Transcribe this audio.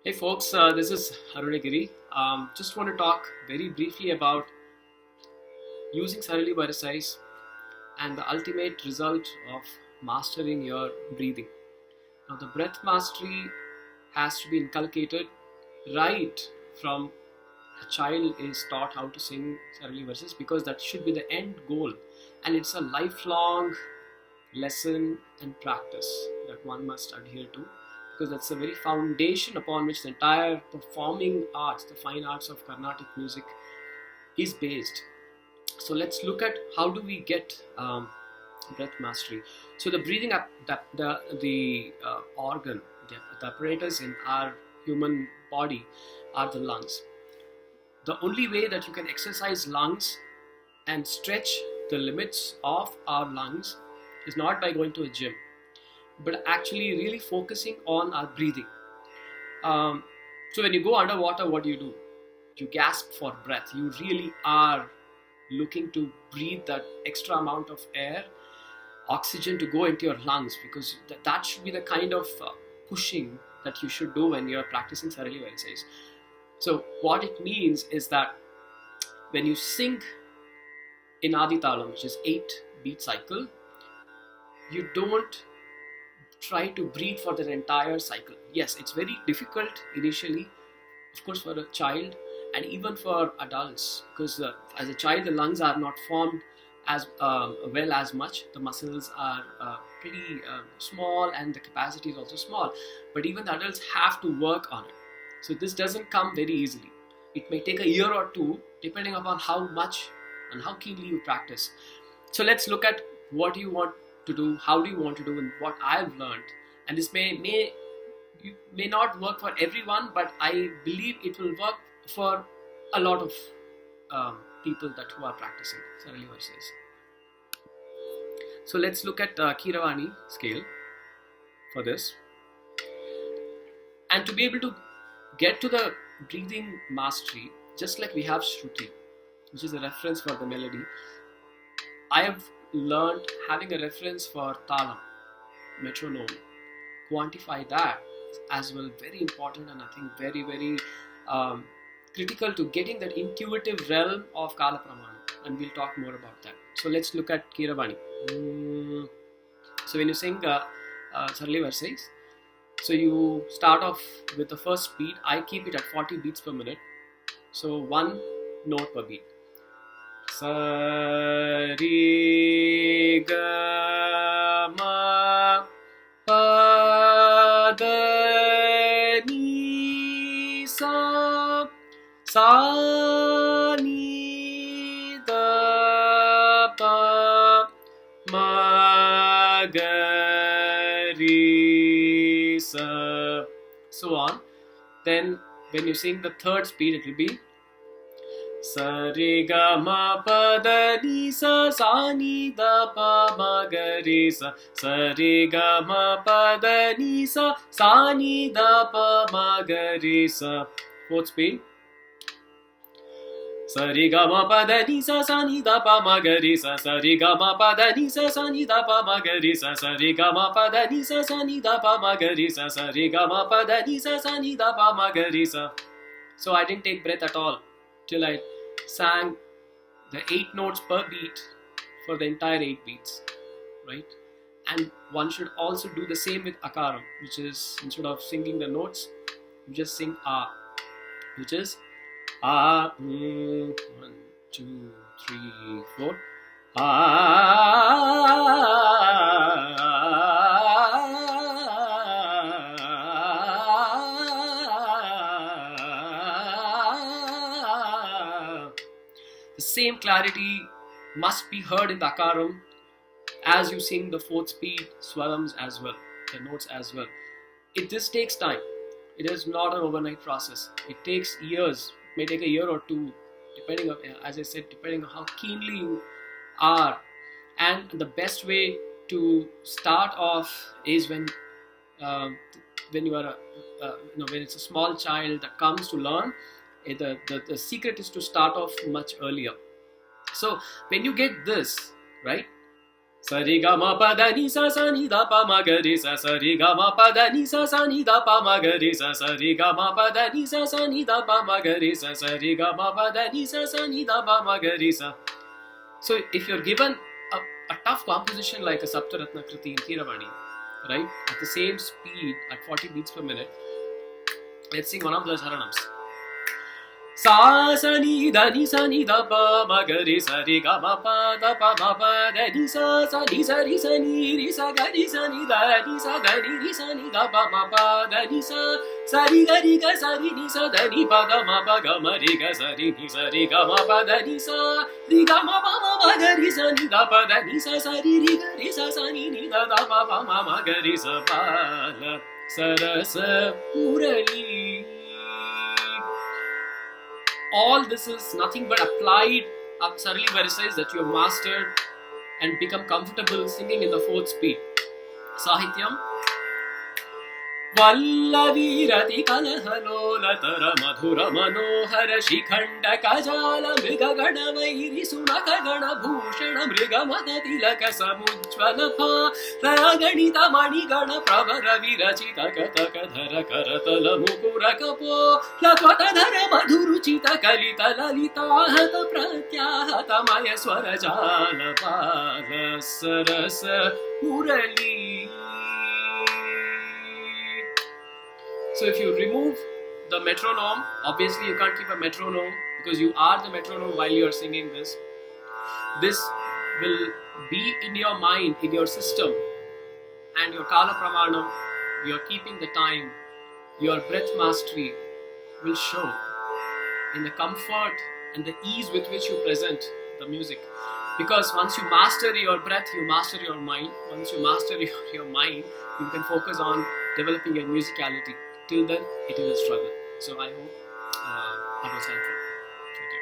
Hey folks, this is Harunagiri. Just want to talk very briefly about using Sarali Varisai and the ultimate result of mastering your breathing. Now, the breath mastery has to be inculcated right from a child is taught how to sing Sarali Varisai because that should be the end goal, and it's a lifelong lesson and practice that one must adhere to, because that's the very foundation upon which the entire performing arts, the fine arts of Carnatic music, is based. So let's look at how do we get breath mastery. So the breathing up, the organ, the apparatus in our human body are the lungs. The only way that you can exercise lungs and stretch the limits of our lungs is not by going to a gym, but actually really focusing on our breathing. So when you go underwater, what do? You gasp for breath. You really are looking to breathe that extra amount of air, oxygen to go into your lungs, because that should be the kind of pushing that you should do when you're practicing Sarali Varisai. So what it means is that when you sing in Adi Talam, which is 8-beat cycle, you don't try to breathe for the entire cycle. Yes, it's very difficult initially, of course, for a child and even for adults, because as a child the lungs are not formed as well as much. The muscles are pretty small and the capacity is also small, but even the adults have to work on it. So this doesn't come very easily. It may take a year or two depending upon how much and how keenly you practice. So let's look at what you want to do, how do you want to do, and what I've learned. And this may not work for everyone, but I believe it will work for a lot of people who are practicing Sarali Varisai. So let's look at Keeravani scale for this. And to be able to get to the breathing mastery, just like we have shruti, which is a reference for the melody, I have learned having a reference for tala, metronome. Quantify that as well, very important, and I think very, very critical to getting that intuitive realm of Kala Pramana, and we'll talk more about that. So let's look at Keeravani. So when you sing Sarali Varisai, so you start off with the first beat. I keep it at 40 beats per minute, so one note per beat. Sa re ga ma pa da ni sa sa ni da pa ma ga re sa, so on. Then when you sing the third speed, it will be sa re ga ma pa da ni sa sa ni da pa ma ga re sa, sa re ga ma pa da ni sa sa ni da pa ma ga re sa. Fourth speed. Sa re ga ma pa da ni sa sa ni da pa ma ga re sa, sa re ga ma pa da ni sa sa ni da pa ma ga re sa, sa re ga ma pa da ni sa sa ni da pa ma ga re sa, sa re ga ma pa da ni sa sa ni da pa ma ga re sa. So I didn't take breath at all till I sang the 8 notes per beat for the entire 8 beats, right? And one should also do the same with akaram, which is, instead of singing the notes, you just sing a, which is a, 1, 2, 3, 4, The same clarity must be heard in the akaram as you sing the fourth speed swarams as well, the notes as well. This takes time. It is not an overnight process. It takes years. It may take a year or two, depending on, as I said, depending on how keenly you are. And the best way to start off is when you are when it's a small child that comes to learn. The secret is to start off much earlier. So when you get this right, Sari ga ma pa da ni sa sa ni da pa ma ga re sa. Sari ga ma pa da ni sa sa ni da pa ma ga re sa. Sari ga ma pa da ni sa sa ni da pa ma ga re sa. Sari ga ma pa da ni sa sa ni da pa ma ga re sa. So if you're given a tough composition like a Saptaratna Kriti in Keeravani, right, at the same speed, at 40 beats per minute, let's sing one of those haranams. Sa sa ni da pa ma ga re sa re ga ma pa da ni sa ri sa ni ri sa ga ni sa ni da ni sa ga ni ri sa ni da pa ma pa da ni sa ri ga sa ri ni sa da ni pa da ma pa ga ma re ga sa ri ni sa re ga ma pa da ni sa ri ga ma pa ma ga ri sa ni da pa da ni sa ri ga ri sa ni da pa ma ga ri sa pa la sarasa murali. All this is nothing but applied Sarali Varisais that you have mastered and become comfortable singing in the fourth speed. Sahityam. Vallavirati kalahalolatara madhura manohara shikhanda kajala mriga gana vairi sunaka gana bhushana mriga madatilaka samujvala pha raganita mani gana pravara virachita kataka dhara karatala mukura kapo latvata dhara madhuruchita kalita lalita hata pratyahata maya swarajala bala sarasa murali. So if you remove the metronome, obviously you can't keep a metronome because you are the metronome while you are singing this. This will be in your mind, in your system, and your kala pramanam, you're keeping the time, your breath mastery will show in the comfort and the ease with which you present the music. Because once you master your breath, you master your mind. Once you master your mind, you can focus on developing your musicality. Till then, it is a struggle. So I hope that was helpful. Thank you.